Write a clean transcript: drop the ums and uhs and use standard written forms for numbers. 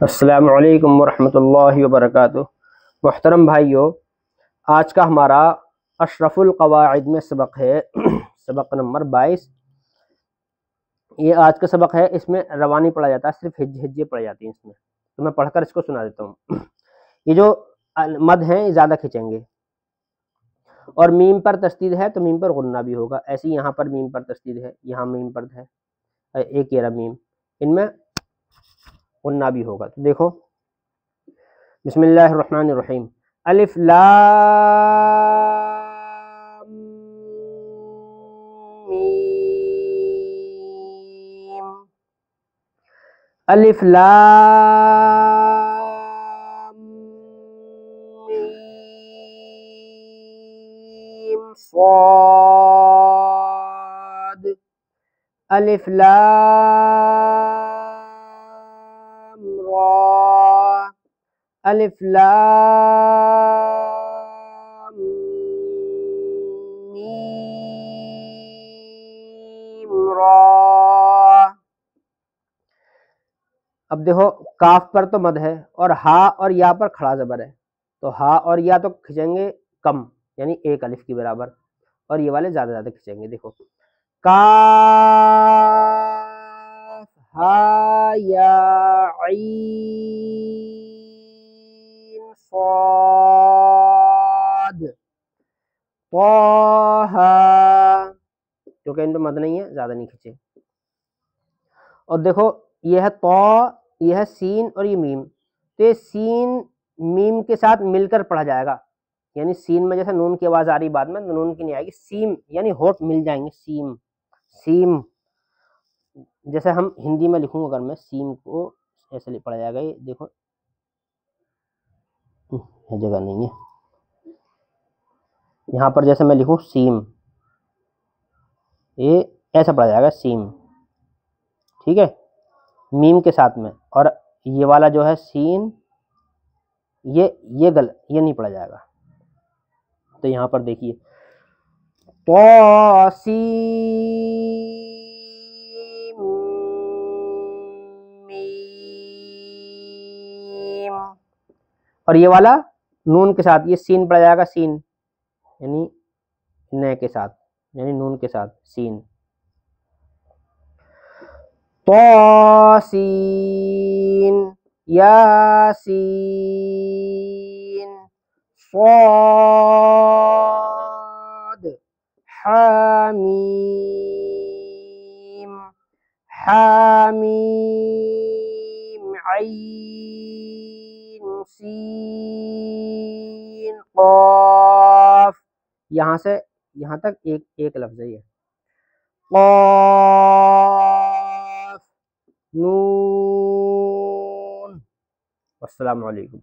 अस्सलामु अलैकुम वरहमतुल्लाहि वबरकातुह। मुहतरम भाइयों, आज का हमारा अशरफुल क़वाइद में सबक है सबक नंबर 22। ये आज का सबक है। इसमें रवानी पढ़ा जाता है, सिर्फ हिज्जे पढ़े जाती हैं इसमें। तो मैं पढ़कर इसको सुना देता हूँ। ये जो मद हैं ये ज़्यादा खिंचेंगे, और मीम पर तस्दीद है तो मीम पर गुन्ना भी होगा। ऐसे ही यहाँ पर मीम पर तस्दीद है, यहाँ मीम पर है, एक ये रहा मीम, इनमें गुन्ना भी होगा। तो देखो, बिस्मिल्लाहिर्रहमानिर्रहीम। अलिफ लाम मीम, अलिफ लाम मीम स्वाद, अलिफ लाम रा, अलिफ लाम मीम रा। अब देखो, काफ पर तो मद है और हा और या पर खड़ा जबर है, तो हा और या तो खिंचेंगे कम, यानी एक अलिफ की बराबर, और ये वाले ज्यादा ज्यादा खिंचेंगे। देखो, काफ हा या ऐन साद ताहा, क्योंकि इन पे मद नहीं है, ज्यादा नहीं खींचे। और देखो, ये है तो, ये है सीन और ये मीम, तो ये सीन मीम के साथ मिलकर पढ़ा जाएगा। यानी सीन में जैसे नून की आवाज आ रही बाद में, तो नून की नहीं आएगी, सीम यानी होठ मिल जाएंगे, सीम सीम। जैसे हम हिंदी में लिखूं, अगर मैं सीम को ऐसे पढ़ा जाएगा, ये देखो, यह जगह नहीं है, यहाँ पर जैसे मैं लिखूं सीम, ये ऐसा पढ़ा जाएगा सीम, ठीक है, मीम के साथ में। और ये वाला जो है सीन, ये ये नहीं पढ़ा जाएगा। तो यहाँ पर देखिए, तौसीम मीम, और ये वाला नून के साथ, ये सीन पढ़ा जाएगा, सीन यानी न के साथ, यानी नून के साथ सीन। तौसीन यासीन स्वाद हामीम हामीम ऐन सीन क़ाफ। यहाँ से यहाँ तक एक एक लफ्ज़ है ये। क़ाफ नून। अस्सलामु अलैकुम।